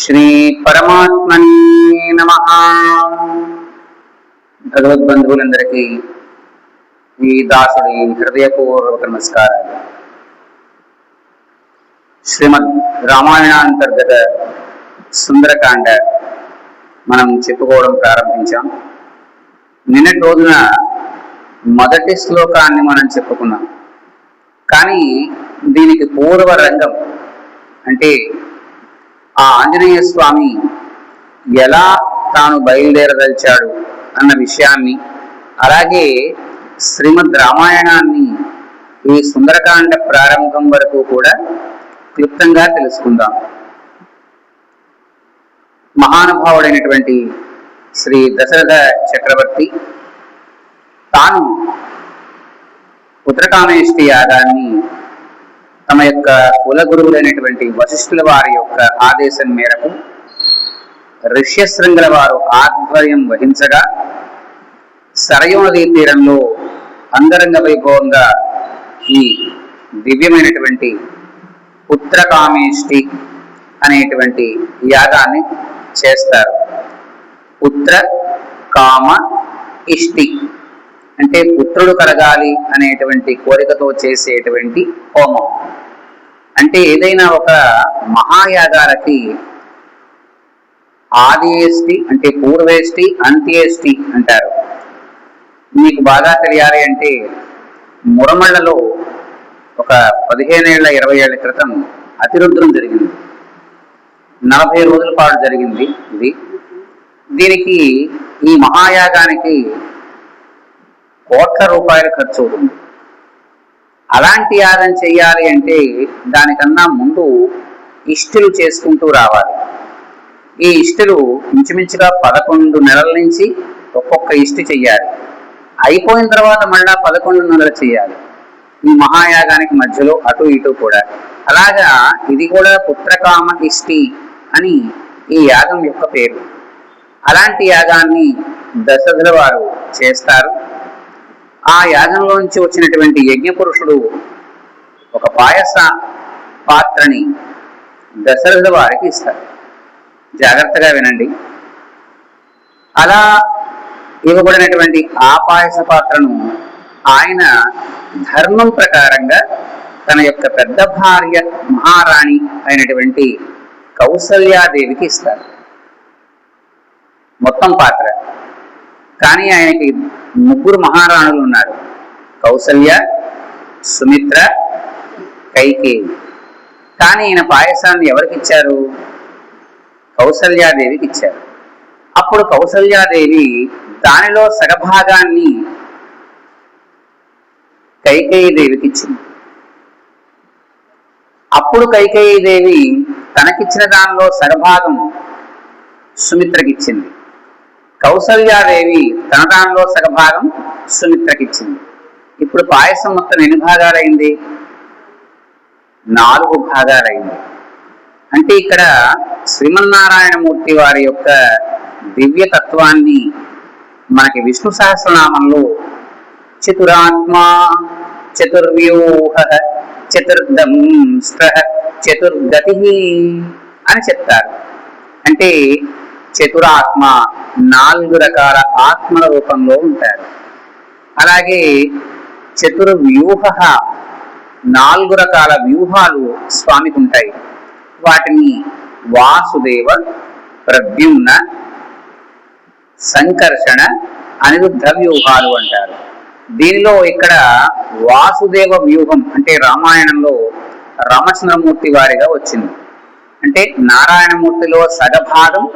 శ్రీ పరమాత్మనే నమః. భగవద్బంధువులందరికీ ఈ దాసుడి హృదయపూర్వక నమస్కారాలు. శ్రీమద్ రామాయణాంతర్గత సుందరకాండ మనం చెప్పుకోవడం ప్రారంభించాం. నిన్నటి రోజున మొదటి శ్లోకాన్ని మనం చెప్పుకున్నాం. కానీ దీనికి పూర్వ రంగం అంటే ఆ ఆంజనేయ స్వామి ఎలా తాను బయలుదేరదలిచాడు అన్న విషయాన్ని, అలాగే శ్రీమద్ రామాయణాన్ని ఈ సుందరకాండ ప్రారంభం వరకు కూడా క్లుప్తంగా తెలుసుకుందాం. మహానుభావుడైనటువంటి శ్రీ దశరథ చక్రవర్తి తాను పుత్రకామేష్టి యాగాన్ని తమ యొక్క కులగురువులైనటువంటి వశిష్ఠుల వారి యొక్క ఆదేశం మేరకు ఋష్యశృంగుల వారు ఆధ్వర్యం వహించగా సరయూ నదీ తీరంలో అంగరంగ వైభవంగా ఈ దివ్యమైనటువంటి పుత్రకామేష్టి అనేటువంటి యాగాన్ని చేస్తారు. పుత్ర కామ ఇష్టి అంటే పుత్రుడు కలగాలి అనేటువంటి కోరికతో చేసేటువంటి హోమం. అంటే ఏదైనా ఒక మహాయాగాలకి ఆదియేష్టి అంటే పూర్వేష్టి, అంత్యేష్టి అంటారు. మీకు బాగా తెలియాలి అంటే మురమళ్ళలో ఒక 15 ఏళ్ల 20 ఏళ్ల క్రితం అతిరుద్రం జరిగింది. 40 రోజుల పాటు జరిగింది ఇది. దీనికి ఈ మహాయాగానికి కోట్ల రూపాయలు ఖర్చు అవుతుంది. అలాంటి యాగం చెయ్యాలి అంటే దానికన్నా ముందు ఇష్టులు చేసుకుంటూ రావాలి. ఈ ఇష్టులు ఇంచుమించుగా 11 నెలల నుంచి ఒక్కొక్క ఇష్టి చెయ్యాలి. అయిపోయిన తర్వాత మళ్ళా 11 నెలలు చెయ్యాలి. ఈ మహాయాగానికి మధ్యలో అటు ఇటు కూడా. అలాగా ఇది కూడా పుత్రకామ ఇష్టి అని ఈ యాగం యొక్క పేరు. అలాంటి యాగాన్ని దశరథుల వారు చేస్తారు. ఆ యాగంలోంచి వచ్చినటువంటి యజ్ఞపురుషుడు ఒక పాయస పాత్రని దశరథుల వారికి ఇస్తారు. జాగ్రత్తగా వినండి. అలా ఇవ్వబడినటువంటి ఆ పాయస పాత్రను ఆయన ధర్మం ప్రకారంగా తన యొక్క పెద్ద భార్య మహారాణి అయినటువంటి కౌసల్యాదేవికి ఇస్తారు మొత్తం పాత్ర. కానీ ఆయనకి 3 మహారాణులు ఉన్నారు: కౌసల్య, సుమిత్ర, కైకేయి. కానీ ఈయన పాయసాన్ని ఎవరికి ఇచ్చారు? కౌసల్యాదేవికి ఇచ్చారు. అప్పుడు కౌసల్యాదేవి దానిలో సగభాగాన్ని కైకేయీదేవికి ఇచ్చింది. అప్పుడు కైకేయీదేవి తనకిచ్చిన దానిలో సగభాగం సుమిత్రకిచ్చింది. కౌసల్యాదేవి తన దానిలో సగభాగం సుమిత్రకిచ్చింది. ఇప్పుడు పాయసం మొత్తం ఎన్ని భాగాలైంది? 4 భాగాలైంది. అంటే ఇక్కడ శ్రీమన్నారాయణమూర్తి వారి యొక్క దివ్యతత్వాన్ని మనకి విష్ణు సహస్రనామంలో చతురాత్మా చతుర్వ్యూహ చతుర్దంష్ట్ర చతుర్గతి అని చెప్తారు. అంటే చతురాత్మ 4 రకాల ఆత్మల రూపంలో ఉంటారు. అలాగే చతుర్వ్యూహ 4 రకాల వ్యూహాలు స్వామికి ఉంటాయి. వాటిని వాసుదేవ, ప్రద్యుమ్న, సంకర్షణ, అనిరుద్ధ వ్యూహాలు అంటారు. దీనిలో ఇక్కడ వాసుదేవ వ్యూహం అంటే రామాయణంలో రామచంద్రమూర్తి వారిగా వచ్చింది. అంటే నారాయణమూర్తిలో సగభాగం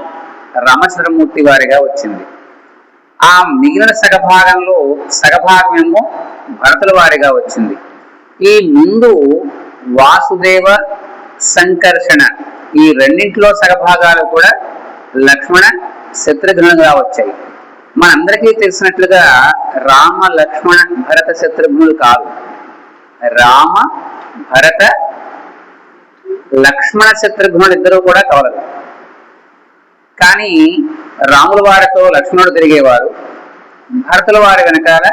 రామచంద్రమూర్తి వారిగా వచ్చింది. ఆ మిగిలిన సగభాగంలో సగభాగమేమో భరతుల వారిగా వచ్చింది. ఈ ముందు వాసుదేవ, సంకర్షణ ఈ రెండింటిలో సగభాగాలు కూడా లక్ష్మణ, శత్రుఘ్నులుగా వచ్చాయి. మనందరికీ తెలిసినట్లుగా రామ, లక్ష్మణ, భరత, శత్రుఘ్నులు కాదు. రామ, భరత, లక్ష్మణ, శత్రుఘ్నులు ఇద్దరు కూడా కవలరు. కానీ రాముల వారితో లక్ష్మణుడు తిరిగేవారు, భరతుల వారి వెనకాల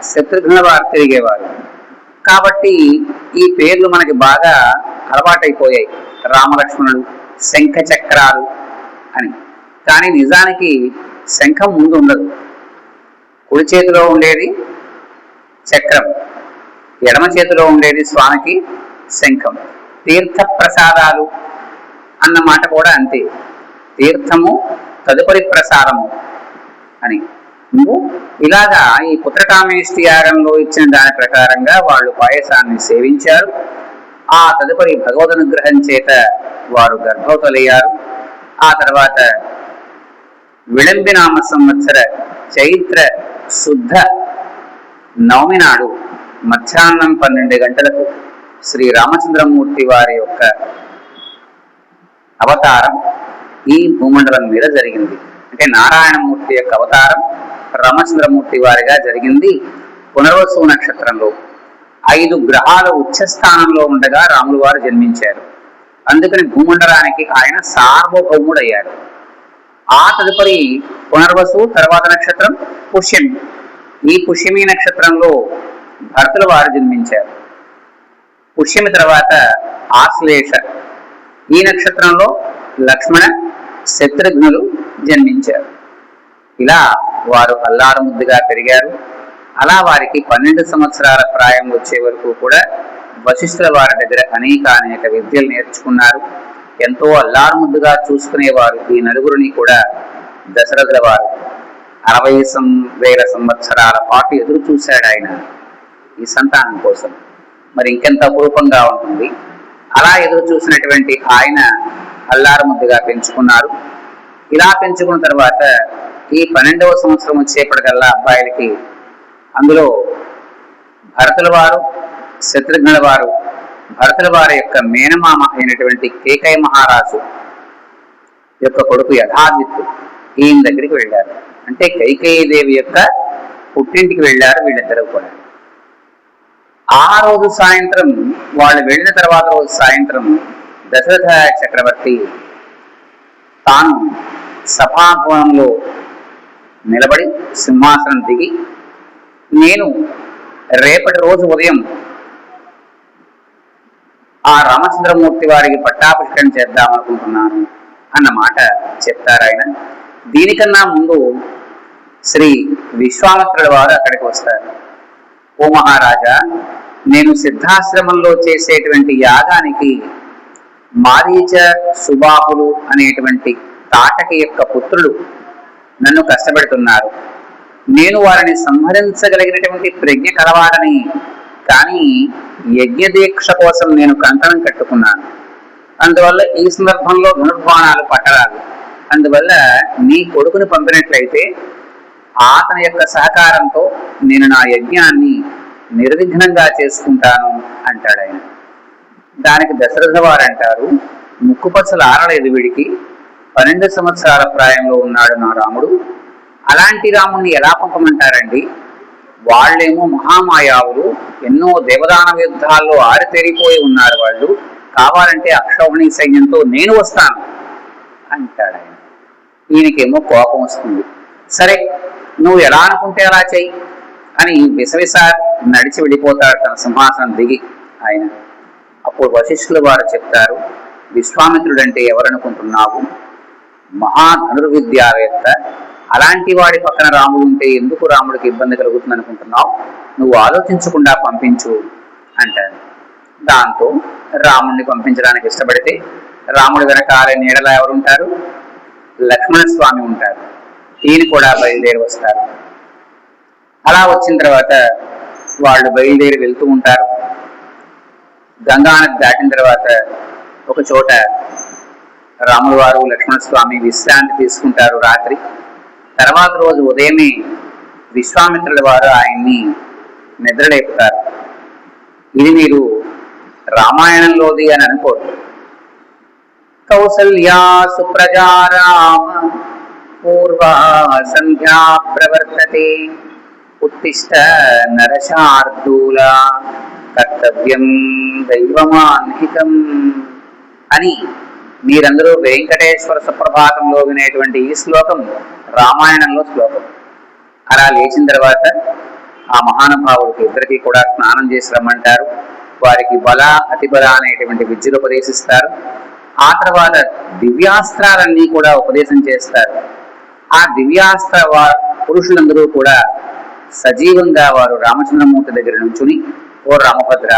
శత్రుఘ్నుల వారు తిరిగేవారు. కాబట్టి ఈ పేర్లు మనకి బాగా అలవాటైపోయాయి. రామలక్ష్మణుడు, శంఖ చక్రాలు అని. కానీ నిజానికి శంఖం ముందు ఉండదు. కుడి చేతిలో ఉండేది చక్రం, ఎడమ చేతిలో ఉండేది స్వామికి శంఖం. తీర్థ ప్రసాదాలు అన్న మాట కూడా అంతే, తీర్థము తదుపరి ప్రసాదము అని. ఇలాగా ఈ పుత్రకామేష్టి యాగంలో ఇచ్చిన దాని ప్రకారంగా వాళ్ళు పాయసాన్ని సేవించారు. ఆ తదుపరి భగవద్ అనుగ్రహం చేత వారు గర్భవతులయ్యారు. ఆ తర్వాత విళంబినామ సంవత్సర చైత్ర శుద్ధ నవమి నాడు మధ్యాహ్నం 12 గంటలకు శ్రీ రామచంద్రమూర్తి వారి యొక్క అవతారం ఈ భూమండలం మీద జరిగింది. అంటే నారాయణమూర్తి యొక్క అవతారం రామచంద్రమూర్తి వారిగా జరిగింది పునర్వసు నక్షత్రంలో. 5 గ్రహాలు ఉచ్చస్థానంలో ఉండగా రాములు వారు జన్మించారు. అందుకని భూమండలానికి ఆయన సార్వభౌముడయ్యారు. ఆ తదుపరి పునర్వసు, తర్వాత నక్షత్రం పుష్యమి. ఈ పుష్యమి నక్షత్రంలో భరతుల వారు జన్మించారు. పుష్యమి తర్వాత ఆశ్లేష, ఈ నక్షత్రంలో లక్ష్మణ శత్రుఘ్నులు జన్మించారు. ఇలా వారు అల్లారు ముద్దుగా పెరిగారు. అలా వారికి 12 సంవత్సరాల ప్రాయం వచ్చే వరకు కూడా వశిష్ఠుల వారి దగ్గర అనేక విద్యలు నేర్చుకున్నారు. ఎంతో అల్లారు ముద్దుగా చూసుకునేవారు ఈ నలుగురిని కూడా. దశరథుల వారు 60,000 సంవత్సరాల పాటు ఎదురు చూశాడు ఆయన ఈ సంతానం కోసం. మరి ఇంకెంత అపురూపంగా ఉంటుంది. అలా ఎదురు చూసినటువంటి ఆయన అల్లారు ముద్దుగా పెంచుకున్నారు. ఇలా పెంచుకున్న తర్వాత ఈ 12వ సంవత్సరం వచ్చేప్పటికల్లా అబ్బాయిలకి అందులో భరతుల వారు, శత్రుఘ్నుల వారు, భరతుల వారి యొక్క మేనమామ అయినటువంటి కేకయ మహారాజు యొక్క కొడుకు యథాదిత్తు ఈయన దగ్గరికి వెళ్ళారు. అంటే కైకేయీదేవి యొక్క పుట్టింటికి వెళ్ళారు వీళ్ళిద్దరూ కూడా. ఆ రోజు సాయంత్రం, వాళ్ళు వెళ్ళిన తర్వాత రోజు సాయంత్రం దశరథ చక్రవర్తి తాను సభాభవనంలో నిలబడి సింహాసనం దిగి, నేను రేపటి రోజు ఉదయం ఆ రామచంద్రమూర్తి వారికి పట్టాభిషేకం చేద్దామనుకుంటున్నాను అన్న మాట చెప్తారు ఆయన. దీనికన్నా ముందు శ్రీ విశ్వామిత్రుల వారు అక్కడికి వస్తారు. ఓ మహారాజా, నేను సిద్ధాశ్రమంలో చేసేటువంటి యాగానికి మారీచ సుబాహులు అనేటువంటి తాటకి యొక్క పుత్రులు నన్ను కష్టపెడుతున్నారు. నేను వారిని సంహరించగలిగినటువంటి ప్రజ్ఞ కలవాలని, కానీ యజ్ఞదీక్ష కోసం నేను కంకణం కట్టుకున్నాను. అందువల్ల ఈ సందర్భంలో ధనుర్బాణాలు పట్టరాదు. అందువల్ల నీ కొడుకుని పంపినట్లయితే అతని యొక్క సహకారంతో నేను నా యజ్ఞాన్ని నిర్విఘ్నంగా చేసుకుంటాను అంటాడు ఆయన. దానికి దశరథ వారు అంటారు, ముక్కుపచ్చలు ఆరలేదు వీడికి, 12 సంవత్సరాల ప్రాయంలో ఉన్నాడు నా రాముడు. అలాంటి రాముణ్ణి ఎలా పంపమంటారండి? వాళ్ళేమో మహామాయావులు, ఎన్నో దేవదాన యుద్ధాల్లో ఆరితేరిపోయి ఉన్నారు వాళ్ళు. కావాలంటే అక్షౌహిణి సైన్యంతో నేను వస్తాను అంటాడు ఆయన. ఈయనకేమో కోపం వస్తుంది. సరే, నువ్వు ఎలా అనుకుంటే అలా చెయ్యి అని విసవిస నడిచి వెళ్ళిపోతాడు తన సింహాసనం దిగి ఆయన. అప్పుడు వశిష్ఠుల వారు చెప్తారు, విశ్వామిత్రుడంటే ఎవరనుకుంటున్నావు? మహాధనుర్విద్యావేత్త. అలాంటి వాడి పక్కన రాముడు ఉంటే ఎందుకు రాముడికి ఇబ్బంది కలుగుతుంది అనుకుంటున్నావు? నువ్వు ఆలోచించకుండా పంపించు అంటారు. దాంతో రాముడిని పంపించడానికి ఇష్టపడితే రాముడి వెనకాలే నీడలా ఎవరుంటారు? లక్ష్మణస్వామి ఉంటారు. ఈయన కూడా బయలుదేరి వస్తారు. అలా వచ్చిన తర్వాత వాళ్ళు బయలుదేరి వెళ్తూ ఉంటారు. గంగానది దాటిన తర్వాత ఒక చోట రాముల వారు లక్ష్మణస్వామి విశ్రాంతి తీసుకుంటారు రాత్రి. తర్వాత రోజు ఉదయమే విశ్వామిత్రుల వారు ఆయన్ని నిద్రలేపుతారు. ఇది మీరు రామాయణంలోది అని అనుకోరు. కౌసల్యా సుప్రజా రామ పూర్వా సంధ్యా ప్రవర్తతే ఉత్తిష్ట నరశార్దూల కర్తవ్యం దైవమాన్హితం అని మీరందరూ వెంకటేశ్వర సుప్రభాతంలో వినేటువంటి ఈ శ్లోకం రామాయణంలో శ్లోకం. అలా లేచిన తర్వాత ఆ మహానుభావుడికి ఇద్దరికి కూడా స్నానం చేసి రమ్మంటారు. వారికి బల అతిబల అనేటువంటి విద్యలు ఉపదేశిస్తారు. ఆ తర్వాత దివ్యాస్త్రాలన్నీ కూడా ఉపదేశం చేస్తారు. ఆ దివ్యాస్త్ర పురుషులందరూ కూడా సజీవంగా వారు రామచంద్రమూర్తి దగ్గర నుంచుని, ఓ రామభద్ర,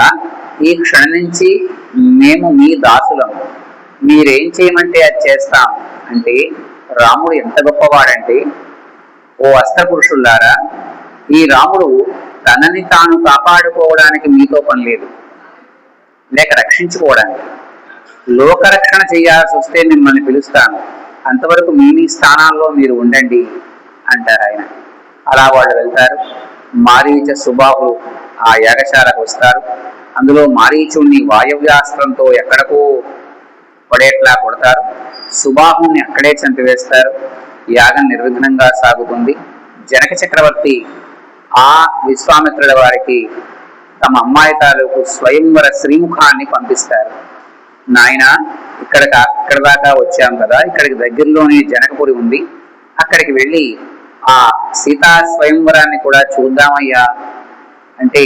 ఈ క్షణం నుంచి మేము మీ దాసులము, మీరేం చేయమంటే అది చేస్తాం అంటే, రాముడు ఎంత గొప్పవాడంటే, ఓ అస్త్ర పురుషుల్లారా, ఈ రాముడు తనని తాను కాపాడుకోవడానికి మీతో పని లేదు, లేక రక్షించుకోవడానికి. లోకరక్షణ చేయాల్సి వస్తే మిమ్మల్ని పిలుస్తాను, అంతవరకు మీ స్థానాల్లో మీరు ఉండండి అంటారు ఆయన. అలా వాళ్ళు వెళ్తారు. మారీచ సుబాహులు ఆ యాగశాలకు వస్తారు. అందులో మారీచుణ్ణి వాయవ్యాస్త్రంతో ఎక్కడకో పడేట్లా కొడతారు. సుబాహుని అక్కడే చంపివేస్తారు. యాగం నిర్విఘ్నంగా సాగుతుంది. జనక చక్రవర్తి ఆ విశ్వామిత్రుల వారికి తమ అమ్మాయి తాలూకు స్వయంవర శ్రీముఖాన్ని పంపిస్తారు. నాయన, ఇక్కడ దాకా వచ్చాం కదా, ఇక్కడికి దగ్గరలోనే జనకపురి ఉంది, అక్కడికి వెళ్ళి ఆ సీతా స్వయంవరాన్ని కూడా చూద్దామయ్యా అంటే,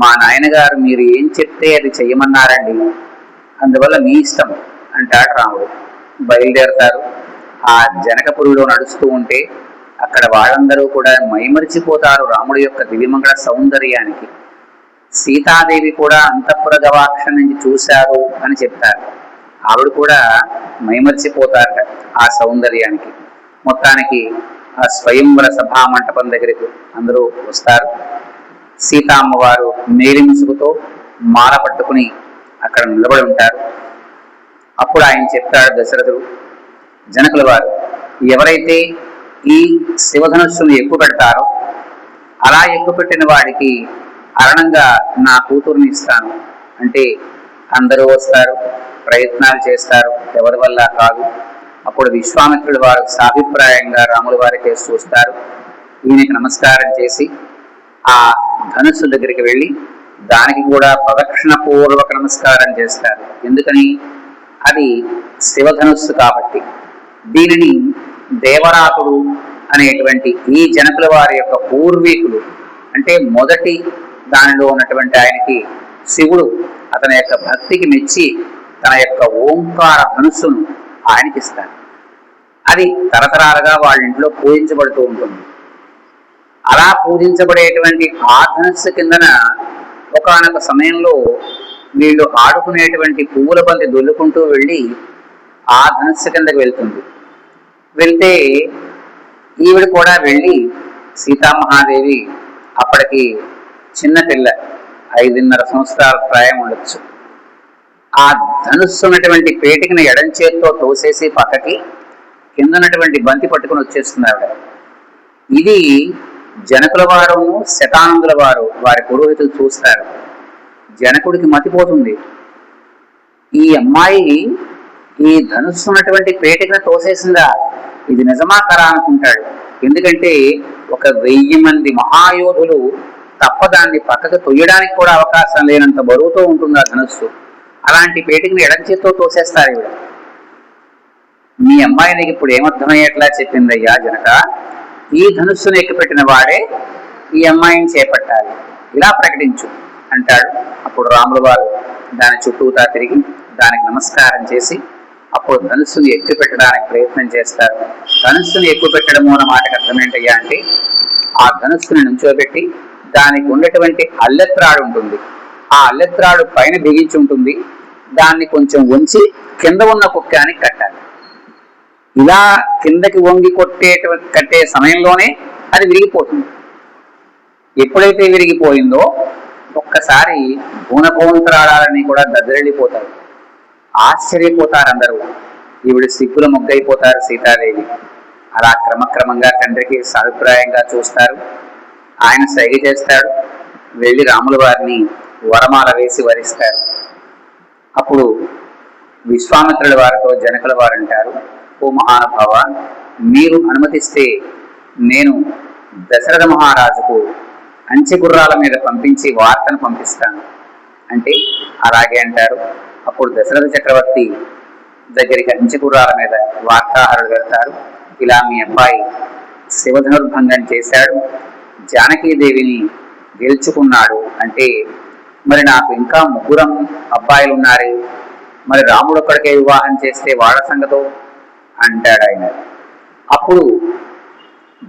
మా నాయనగారు మీరు ఏం చెప్తే అది చెయ్యమన్నారండి, అందువల్ల మీ ఇష్టం అంటాడు రాముడు. బయలుదేరతారు. ఆ జనకపురిలో నడుస్తూ ఉంటే అక్కడ వాళ్ళందరూ కూడా మైమరిచిపోతారు రాముడి యొక్క దివ్యమంగళ సౌందర్యానికి. సీతాదేవి కూడా అంతఃపుర గవాక్షం నుంచి చూశారు అని చెప్తారు. ఆవిడ కూడా మైమరిచిపోతారట ఆ సౌందర్యానికి. మొత్తానికి ఆ స్వయంవర సభా మంటపం దగ్గరికి అందరూ వస్తారు. సీతామ్మవారు మేలి ముసుగుతో మాల పట్టుకుని అక్కడ నిలబడి ఉంటారు. అప్పుడు ఆయన చెప్తాడు దశరథుడు, జనకుల వారు, ఎవరైతే ఈ శివధనుస్సును ఎక్కువ పెడతారో అలా ఎక్కువ పెట్టిన వాడికి అరణంగా నా కూతుర్ని ఇస్తాను అంటే అందరూ వస్తారు, ప్రయత్నాలు చేస్తారు, ఎవరి వల్ల కాదు. అప్పుడు విశ్వామిత్రుడు వారు సాభిప్రాయంగా రాముల వారి కేసు చూస్తారు. ఈయనకి నమస్కారం చేసి ఆ ధనుస్సు దగ్గరికి వెళ్ళి దానికి కూడా ప్రదక్షిణ పూర్వక నమస్కారం చేస్తారు. ఎందుకని? అది శివధనుస్సు కాబట్టి. దీనిని దేవరాతుడు అనేటువంటి ఈ జనకుల వారి యొక్క పూర్వీకులు, అంటే మొదటి దానిలో ఉన్నటువంటి ఆయనకి శివుడు అతని యొక్క భక్తికి మెచ్చి తన యొక్క ఓంకార ధనుస్సును ఆయనకి ఇస్తారు. అది తరతరాలుగా వాళ్ళ ఇంట్లో పూజించబడుతూ ఉంటుంది. అలా పూజించబడేటువంటి ఆ ధనుస్సు కిందన ఒకానొక సమయంలో వీళ్ళు ఆడుకునేటువంటి పువ్వుల బంతి దొల్లుకుంటూ వెళ్ళి ఆ ధనుస్సు కిందకి వెళ్తుంది. వెళ్తే ఈవిడ కూడా వెళ్ళి, సీతామహాదేవి అప్పటికి చిన్న పిల్ల, 5.5 సంవత్సరాల ప్రాయం ఉండొచ్చు, ఆ ధనుస్సు ఉన్నటువంటి పేటికను ఎడం చేతితో తోసేసి పక్కకి కిందనటువంటి బంతి పట్టుకుని వచ్చేస్తుంది ఆవిడ. ఇది జనకుల వారు, శతానందుల వారు, వారి పురోహితులు చూస్తారు. జనకుడికి మతిపోతుంది. ఈ అమ్మాయి ఈ ధనుస్సు ఉన్నటువంటి పేటికను తోసేసిందా, ఇది నిజమా కరా అనుకుంటాడు. ఎందుకంటే 1000 మంది మహాయోధులు తప్ప దాన్ని పక్కకు తొయ్యడానికి కూడా అవకాశం లేనంత బరువుతో ఉంటుంది ఆ ధనుస్సు. అలాంటి పేటికను ఎడం చేత్తో తోసేస్తారు ఇవిడ. మీ అమ్మాయి నీకు ఇప్పుడు ఏమర్థమయ్యేట్లా చెప్పిందయ్యా జనక, ఈ ధనుస్సును ఎక్కిపెట్టిన వాడే ఈ అమ్మాయిని చేపట్టాలి, ఇలా ప్రకటించు అంటాడు. అప్పుడు రాముల వారు దాని చుట్టూతా తిరిగి దానికి నమస్కారం చేసి అప్పుడు ధనుస్సును ఎక్కువ పెట్టడానికి ప్రయత్నం చేస్తారు. ధనుస్సును ఎక్కువ పెట్టడము అన్న మాటకు అర్థం ఏంటయ్యా అంటే, ఆ ధనుస్సుని నుంచోబెట్టి దానికి ఉన్నటువంటి అల్లెత్రాడు ఉంటుంది, ఆ అల్లెత్రాడు పైన బిగించి ఉంటుంది, దాన్ని కొంచెం ఉంచి కింద ఉన్న కుక్కానికి కట్టాలి. ఇలా కిందకి వంగి కట్టే సమయంలోనే అది విరిగిపోతుంది. ఎప్పుడైతే విరిగిపోయిందో ఒక్కసారి భూనభోంతరాళాలన్నీ కూడా దద్దరిల్లిపోతాయి. ఆశ్చర్యపోతారు అందరూ. ఈవిడ సిగ్గుల మొగ్గైపోతారు సీతాదేవి. అలా క్రమక్రమంగా తండ్రికి సాభిప్రాయంగా చూస్తారు. ఆయన సైగ చేస్తాడు. వెళ్ళి రాముల వారిని వరమాల వేసి వరిస్తారు. అప్పుడు విశ్వామిత్రుల వారితో జనకుల వారు అంటారు, ఓ మహానుభావ, మీరు అనుమతిస్తే నేను దశరథ మహారాజుకు అంచె గుర్రాల మీద పంపించి వార్తను పంపిస్తాను అంటే అలాగే అంటారు. అప్పుడు దశరథ చక్రవర్తి దగ్గరికి అంచె గుర్రాల మీద వార్తాహరులు వెళ్తారు. ఇలా మీ అబ్బాయి శివధనుర్భంగం చేశాడు, జానకీదేవిని గెలుచుకున్నాడు అంటే, మరి నాకు ఇంకా 3 అబ్బాయిలు ఉన్నారే, మరి రాముడు ఒక్కడికే వివాహం చేస్తే వాళ్ళ సంగతో అంటాడు ఆయన. అప్పుడు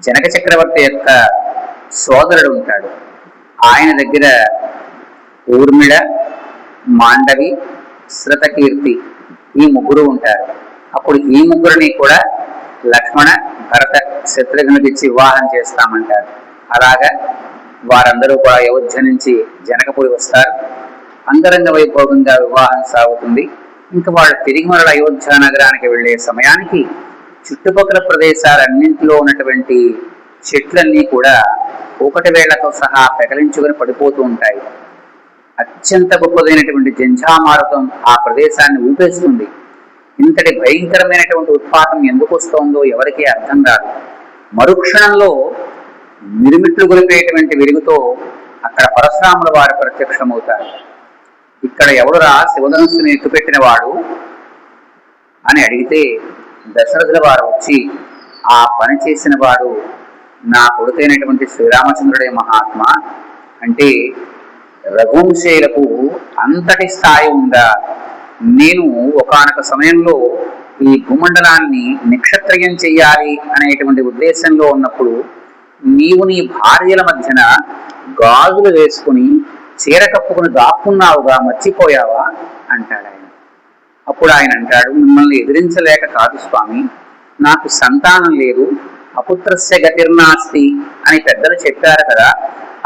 జనక చక్రవర్తి యొక్క సోదరుడు ఉంటాడు, ఆయన దగ్గర ఊర్మిళ, మాండవి, శ్రుతకీర్తి ఈ ముగ్గురు ఉంటారు. అప్పుడు ఈ ముగ్గురిని కూడా లక్ష్మణ, భరత, శత్రుఘ్నుడికి ఇచ్చి వివాహం చేస్తామంటారు. అలాగా వారందరూ కూడా అయోధ్య నుంచి జనకపురి వస్తారు. అంగరంగ వైభోగంగా వివాహం సాగుతుంది. ఇంకా వాళ్ళు తిరిగి మరల అయోధ్య నగరానికి వెళ్లే సమయానికి చుట్టుపక్కల ప్రదేశాలన్నింటిలో ఉన్నటువంటి చెట్లన్నీ కూడా ఒకటి వేళ్లతో సహా పెకలించుకొని పడిపోతూ ఉంటాయి. అత్యంత గొప్పదైనటువంటి జంఝామారుతం ఆ ప్రదేశాన్ని ఊపేస్తుంది. ఇంతటి భయంకరమైనటువంటి ఉత్పాతం ఎందుకు వస్తోందో ఎవరికీ అర్థం కాదు. మరుక్షణంలో మిరుమిట్లు గొలిపేటువంటి వెలుగుతో అక్కడ పరశురాముల వారు ప్రత్యక్షమవుతారు. ఇక్కడ ఎవడురా శివధనుస్సుని ఎక్కుపెట్టిన వాడు అని అడిగితే దశరథుల వారు వచ్చి, ఆ పని చేసిన వాడు నా కొడుకైనటువంటి శ్రీరామచంద్రుడే మహాత్మ. అంటే రఘువంశీయులకు అంతటి స్థాయి ఉందా? నేను ఒకానొక సమయంలో ఈ భూమండలాన్ని నిక్షత్రయం చెయ్యాలి అనేటువంటి ఉద్దేశంలో ఉన్నప్పుడు నీవు నీ భార్యల మధ్యన గాజులు వేసుకుని చీర కప్పుకుని దాక్కున్నావుగా, మర్చిపోయావా అంటాడు ఆయన. అప్పుడు ఆయన అంటాడు, మిమ్మల్ని ఎదిరించలేక కాదు స్వామి, నాకు సంతానం లేదు, అపుత్రస్య గతిర్నాస్తి అని పెద్దలు చెప్పారు కదా,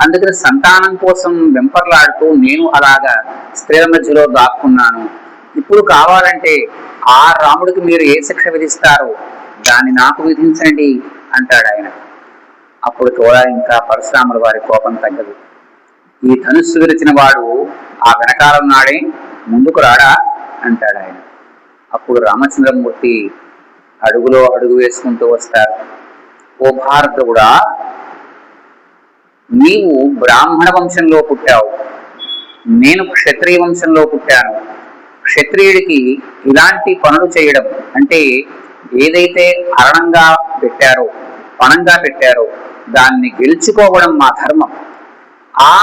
అందుకని సంతానం కోసం వెంపర్లాడుతూ నేను అలాగా స్త్రీల మధ్యలో దాక్కున్నాను. ఇప్పుడు కావాలంటే ఆ రాముడికి మీరు ఏ శిక్ష విధిస్తారో దాన్ని నాకు విధించండి అంటాడు ఆయన. అప్పుడు కూడా ఇంకా పరశురాముల వారి కోపం తగ్గదు. ఈ ధనుస్సు విరిచిన వాడు ఆ వెనకాలం నాడే ముందుకు రాడా అంటాడు ఆయన. అప్పుడు రామచంద్రమూర్తి అడుగులో అడుగు వేసుకుంటూ వస్తారు. ఓ భారతుడా, నీవు బ్రాహ్మణ వంశంలో పుట్టావు, నేను క్షత్రియ వంశంలో పుట్టాను. క్షత్రియుడికి ఇలాంటి పనులు చేయడం అంటే ఏదైతే అరణంగా పెట్టారో, పణంగా పెట్టారో దాన్ని గెలుచుకోవడం మా ధర్మం. ఆ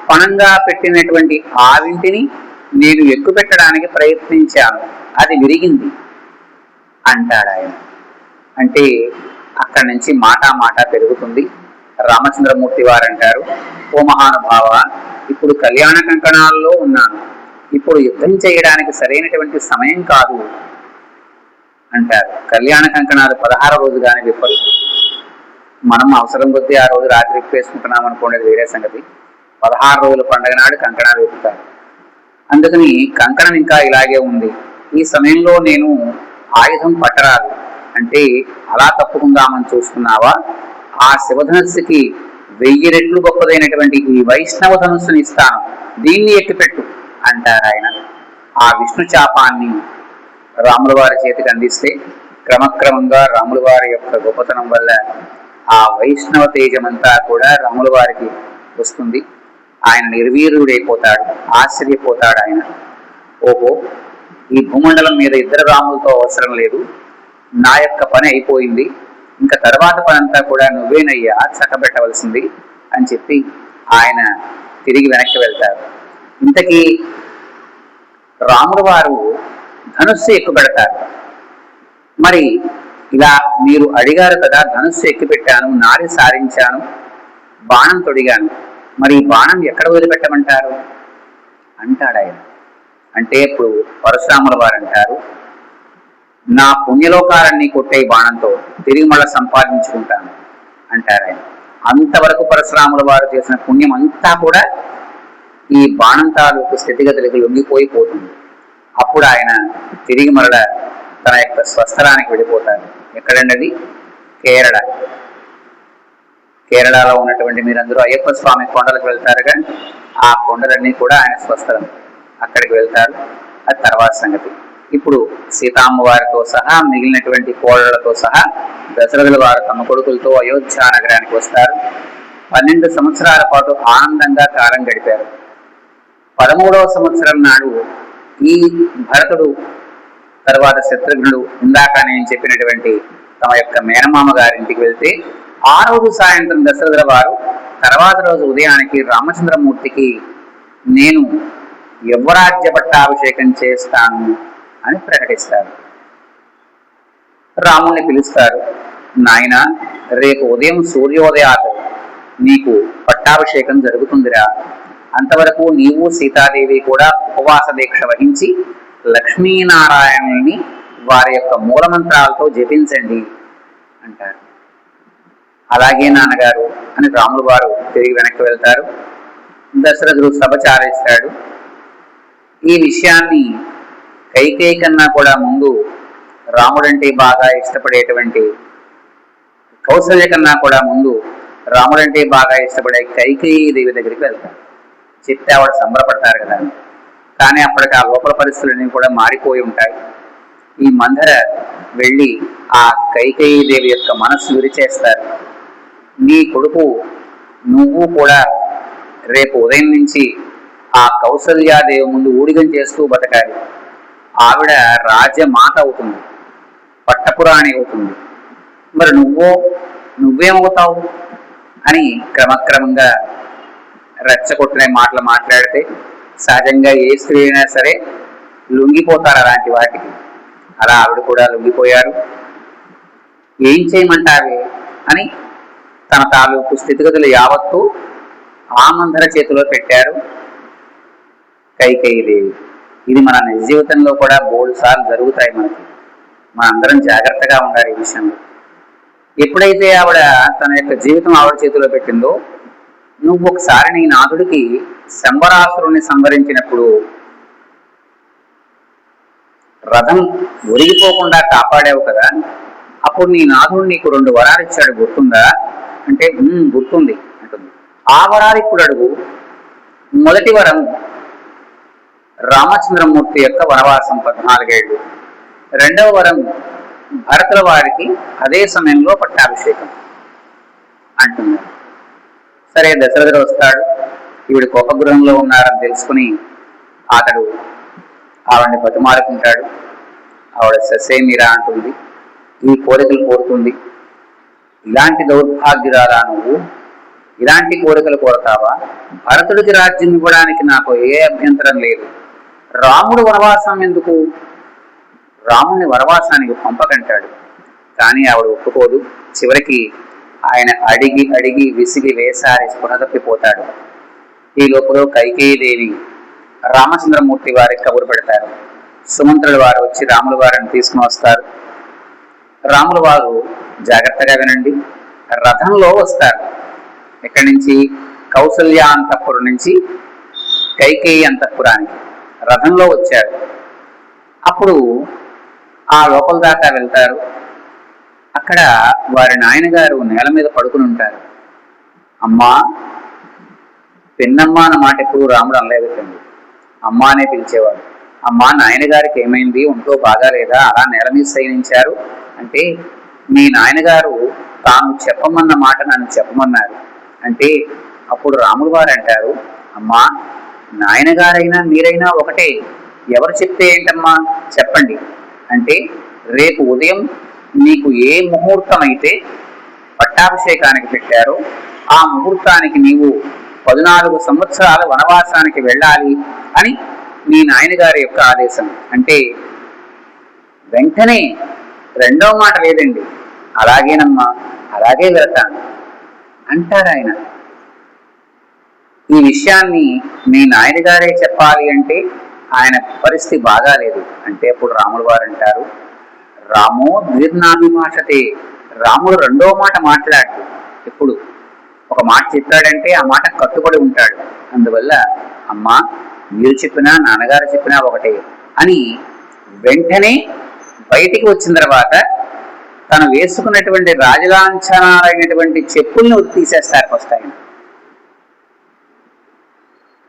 పణంగా పెట్టినటువంటి ఆవింటిని నేను ఎక్కుపెట్టడానికి ప్రయత్నించాను, అది విరిగింది అంటాడు ఆయన. అంటే అక్కడి నుంచి మాట పెరుగుతుంది. రామచంద్రమూర్తి వారు అంటారు, ఓ మహానుభావ, ఇప్పుడు కళ్యాణ కంకణాల్లో ఉన్నాను, ఇప్పుడు యుద్ధం చేయడానికి సరైనటువంటి సమయం కాదు అంటారు. కళ్యాణ కంకణాలు 16 రోజు కానీ విప్పరు. మనం అవసరం కొద్దీ ఆ రోజు రాత్రి విప్పేసుకుంటున్నాం అనుకోండి, వేరే సంగతి. 16 రోజుల పండుగ నాడు కంకణాలు విప్పుతారు. అందుకని కంకణం ఇంకా ఇలాగే ఉంది. ఈ సమయంలో నేను ఆయుధం పట్టరాదు అంటే అలా తప్పుకుందామని చూస్తున్నావా? ఆ శివధనుస్సుకి 1000 రెట్లు గొప్పదైనటువంటి ఈ వైష్ణవ ధనుస్సుని ఇస్తాను, దీన్ని ఎక్కిపెట్టు అంటారు ఆయన. ఆ విష్ణు చాపాన్ని రాముల వారి చేతికి అందిస్తే క్రమక్రమంగా రాముల వారి యొక్క గొప్పతనం వల్ల ఆ వైష్ణవ తేజమంతా కూడా రాముల వారికి వస్తుంది. ఆయన నిర్వీర్యుడైపోతాడు, ఆశ్చర్యపోతాడు ఆయన. ఓహో, ఈ భూమండలం మీద 2 రాములతో అవసరం లేదు, నా యొక్క పని అయిపోయింది, ఇంకా తర్వాత పనంతా కూడా నువ్వేనయ్యా చక్కబెట్టవలసింది అని చెప్పి ఆయన తిరిగి వెనక్కి వెళ్తారు. ఇంతకీ రాముల వారు ధనుస్సు ఎక్కుపెడతారు. మరి ఇలా మీరు అడిగారు కదా, ధనుస్సు ఎక్కుపెట్టాను, నారి సారించాను, బాణం తొడిగాను, మరి ఈ బాణం ఎక్కడ వదిలిపెట్టమంటారు అంటాడు ఆయన. అంటే ఇప్పుడు పరశురాముల వారు అంటారు, నా పుణ్యలోకాలన్నీ కొట్టే బాణంతో తిరిగి మళ్ళీ సంపాదించుకుంటాను అంటారు ఆయన. అంతవరకు పరశురాముల వారు చేసిన పుణ్యం అంతా కూడా ఈ బాణం తాలూకు స్థితిగతులకు లొంగిపోయిపోతుంది. అప్పుడు ఆయన తిరిగి మరల తన యొక్క స్వస్థలానికి వెళ్ళిపోతారు. ఎక్కడండి? కేరళ. కేరళలో ఉన్నటువంటి మీరందరూ అయ్యప్ప స్వామి కొండలకు వెళ్తారుగా, ఆ కొండలన్నీ కూడా ఆయన స్వస్థలం. అక్కడికి వెళ్తారు. అది తర్వాత సంగతి. ఇప్పుడు సీతామ్మ వారితో సహా మిగిలినటువంటి కోడళ్లతో సహా దశరథుల వారు తమ కొడుకులతో అయోధ్య నగరానికి వస్తారు. 12 సంవత్సరాల పాటు ఆనందంగా కాలం గడిపారు. 13వ సంవత్సరం నాడు ఈ భరతుడు తర్వాత శత్రుఘ్నుడు ఇందాక నేను చెప్పినటువంటి తమ యొక్క మేనమామ గారింటికి వెళ్తే, ఆ రోజు సాయంత్రం దశరథుల వారు తర్వాత రోజు ఉదయానికి రామచంద్రమూర్తికి నేను యువరాజ్య పట్టాభిషేకం చేస్తాను అని ప్రకటిస్తారు. రాముణ్ణి పిలుస్తారు. నాయన, రేపు ఉదయం సూర్యోదయాత్ నీకు పట్టాభిషేకం జరుగుతుందిరా. అంతవరకు నీవు సీతాదేవి కూడా ఉపవాస దీక్ష వహించి లక్ష్మీనారాయణుల్ని వారి యొక్క మూలమంత్రాలతో జపించండి అంటారు. అలాగే నాన్నగారు అని రాములు వారు తిరిగి వెనక్కి వెళ్తారు. దశరథుడు సభ చాలిస్తాడు. ఈ విషయాన్ని కైకేయి కన్నా కూడా ముందు రాముడంటే బాగా ఇష్టపడేటువంటి కౌసల్య కన్నా కూడా ముందు రాముడంటే బాగా ఇష్టపడే కైకేయి దేవి దగ్గరికి వెళ్తారు. చెప్తే ఆవిడ సంబరపడతారు కదా. కానీ అప్పటికి ఆ లోపల పరిస్థితులన్నీ కూడా మారిపోయి ఉంటాయి. ఈ మందర వెళ్ళి ఆ కైకేయి దేవి యొక్క మనస్సు విరిచేస్తారు. నీ కొడుకు నువ్వు కూడా రేపు ఉదయం నుంచి ఆ కౌసల్యాదేవి ముందు ఊడిగం చేస్తూ బతకాలి. ఆవిడ రాజ్యమాత అవుతుంది, పట్టపురాణి అవుతుంది. మరి నువ్వేమవుతావు అని క్రమక్రమంగా రెచ్చగొట్టిన మాటలు మాట్లాడితే సహజంగా ఏ స్త్రీ అయినా సరే లొంగిపోతారు అలాంటి వాటికి. అలా ఆవిడ కూడా లొంగిపోయారు. ఏం చేయమంటావే అని తన తాలూకు స్థితిగతులు యావత్తు ఆ మందర చేతిలో పెట్టారు కైకేయి దేవి. ఇది మన నిజ జీవితంలో కూడా బోల్డ్ సార్లు జరుగుతాయి మనకి. మనందరం జాగ్రత్తగా ఉండాలి ఈ విషయంలో. ఎప్పుడైతే ఆవిడ తన యొక్క జీవితం ఆవిడ చేతిలో పెట్టిందో, నువ్వు ఒకసారి నీ నాథుడికి శంబరాసురుణ్ణి సంహరించినప్పుడు రథం ఒరిగిపోకుండా కాపాడావు కదా, అప్పుడు నీ నాథుడు నీకు 2 వరాలు ఇచ్చాడు, గుర్తుందా అంటే గుర్తుంది అంటుంది. ఆ వరాలు ఇప్పుడు అడుగు. మొదటి వరం రామచంద్రమూర్తి యొక్క వనవాసం 14 ఏళ్ళు. రెండవ వరం భరతుల వారికి అదే సమయంలో పట్టాభిషేకం అంటున్నారు. సరే, దశరథుడు వస్తాడు. ఈవిడ కోపగృహంలో ఉన్నారని తెలుసుకుని అతడు ఆవిడని బతిమారుకుంటాడు. ఆవిడ ససేమిరా అంటుంది, ఈ కోరికలు కోరుతుంది. ఇలాంటి దౌర్భాగ్యురాలా నువ్వు? ఇలాంటి కోరికలు కోరతావా? భరతుడికి రాజ్యం ఇవ్వడానికి నాకు ఏ అభ్యంతరం లేదు. రాముడు వనవాసం ఎందుకు? రాముని వనవాసానికి పంపకంటాడు. కానీ ఆవిడ ఒప్పుకోదు. చివరికి ఆయన అడిగి అడిగి విసిగి వేసారి స్పృహ తప్పిపోతాడు. ఈ లోపల కైకేయీదేవి రామచంద్రమూర్తి వారికి కబురు పెడతారు. సుమంత్రుల వారు వచ్చి రాముల వారిని తీసుకుని వస్తారు. రాముల వారు జాగ్రత్తగా వినండి, రథంలో వస్తారు. ఎక్కడి నుంచి? కౌసల్య అంతఃపురం నుంచి కైకేయి అంతఃపురానికి రథంలో వచ్చారు. అప్పుడు ఆ లోపల దాకా వెళ్తారు. అక్కడ వారి నాయనగారు నేల మీద పడుకుని ఉంటారు. అమ్మా, పిన్నమ్మ అన్న మాట ఎప్పుడు రాముడు అనలేదండి, అమ్మ అనే పిలిచేవాడు. అమ్మా, నాయనగారికి ఏమైంది? ఒంట్లో బాగాలేదా? అలా నేల మీద శయనించారు అంటే, మీ నాయనగారు తాను చెప్పమన్న మాట నన్ను చెప్పమన్నారు అంటే, అప్పుడు రాముడు వారు అంటారు, అమ్మా, నాయనగారైనా మీరైనా ఒకటే, ఎవరు చెప్తే ఏంటమ్మా, చెప్పండి అంటే, రేపు ఉదయం నీకు ఏ ముహూర్తం అయితే పట్టాభిషేకానికి పెట్టారో ఆ ముహూర్తానికి నీవు 14 సంవత్సరాల వనవాసానికి వెళ్ళాలి అని మీ నాయనగారి యొక్క ఆదేశం అంటే, వెంటనే రెండవ మాట లేదండి, అలాగేనమ్మా, అలాగే వెళ్తాను అంటారు ఆయన. ఈ విషయాన్ని మీ నాయనగారే చెప్పాలి అంటే ఆయన పరిస్థితి బాగాలేదు అంటే, అప్పుడు రాముల వారు అంటారు, రామో ద్విర్నాభిభాషతే. రాముడు రెండవ మాట మాట్లాడు. ఎప్పుడు ఒక మాట చెప్పాడంటే ఆ మాట కట్టుబడి ఉంటాడు. అందువల్ల అమ్మా, మీరు చెప్పినా నాన్నగారు చెప్పినా ఒకటే అని వెంటనే బయటికి వచ్చిన తర్వాత తను వేసుకున్నటువంటి రాజలాంఛనాలైనటువంటి చెప్పుల్ని తీసేస్తారు. ఫస్ట్ ఆయన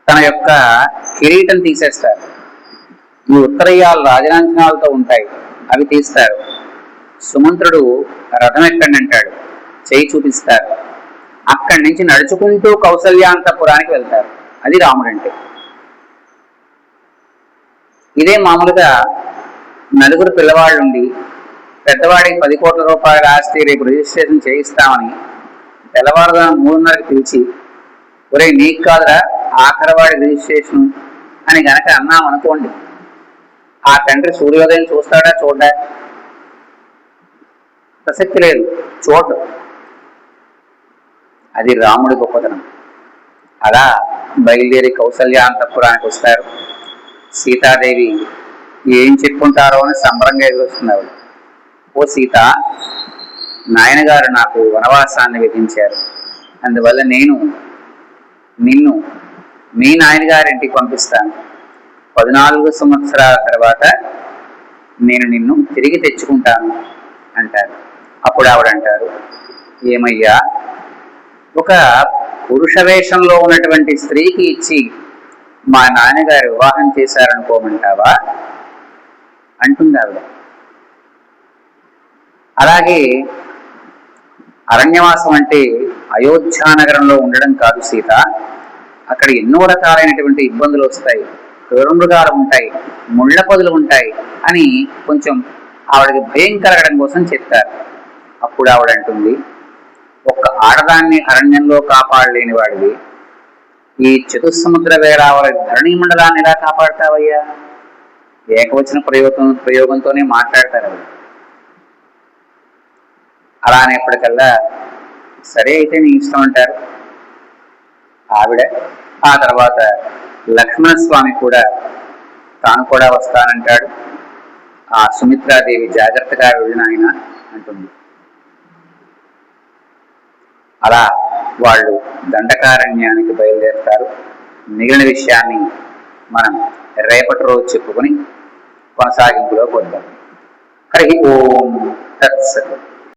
తన యొక్క కిరీటం తీసేస్తారు. ఈ ఉత్తరయ్యాలు రాజలాంఛనాలతో ఉంటాయి, అవి తీస్తారు. సుమంత్రుడు రథం ఎక్కండి అంటాడు, చేయి చూపిస్తారు. అక్కడి నుంచి నడుచుకుంటూ కౌసల్యాంతపురానికి వెళ్తారు. అది రాముడు అంటే. ఇదే మామూలుగా నలుగురు పిల్లవాళ్ళుండి పెద్దవాడికి 10 కోట్ల రూపాయల ఆస్తి రేపు రిజిస్ట్రేషన్ చేయిస్తామని తెల్లవారుగా 3:30కి పిలిచి, ఒరే నీకు కాదురా ఆఖరివాడి రిజిస్ట్రేషన్, అని గనక అన్నాం అనుకోండి, ఆ తండ్రి సూర్యోదయం చూస్తాడా? చూడ్డా? ప్రసక్తి లేదు, చూడ్డు. అది రాముడి గొప్పతనం. అలా బయలుదేరి కౌసల్యాంతఃపురానికి వస్తారు. సీతాదేవి ఏం చెప్పుకుంటారో అని సంబరంగా ఎదురొస్తున్నారు. ఓ సీత, నాయనగారు నాకు వనవాసాన్ని విధించారు, అందువల్ల నేను నిన్ను మీ నాయనగారింటికి పంపిస్తాను. 14 సంవత్సరాల తర్వాత నేను నిన్ను తిరిగి తెచ్చుకుంటాను అంటారు. అప్పుడు ఆవిడంటారు, ఏమయ్యా, ఒక పురుష వేషంలో ఉన్నటువంటి స్త్రీకి ఇచ్చి మా నాన్నగారు వివాహం చేశారనుకోమంటావా అంటుంది ఆవిడ. అలాగే అరణ్యవాసం అంటే అయోధ్యానగరంలో ఉండడం కాదు సీత, అక్కడ ఎన్నో రకాలైనటువంటి ఇబ్బందులు వస్తాయి, క్రూరమృగాలు ఉంటాయి, ముళ్ళ పొదలు ఉంటాయి అని కొంచెం ఆవిడకి భయం కలగడం కోసం చెప్తారు. అప్పుడు ఆవిడంటుంది, ఒక్క ఆడదాన్ని అరణ్యంలో కాపాడలేని వాడివి ఈ చతుస్సముద్ర వేళావళి ధరణీ మండలాన్ని ఎలా కాపాడతావయ్యా? ఏకవచన ప్రయోగంతోనే మాట్లాడతారు అవి. అలా అనేప్పటికల్లా సరే అయితే నీ ఇష్టం అంటారు ఆవిడ. ఆ తర్వాత లక్ష్మణస్వామి కూడా తాను కూడా వస్తానంటాడు. ఆ సుమిత్రాదేవి జాగ్రత్తగా వెళ్ళిన ఆయన అంటుంది. అలా వాళ్ళు దండకారణ్యానికి బయలుదేరుతారు. మిగిలిన విషయాన్ని మనం రేపటి రోజు చెప్పుకొని కొనసాగింపులో పొందాం. హరి ఓం తత్సత్.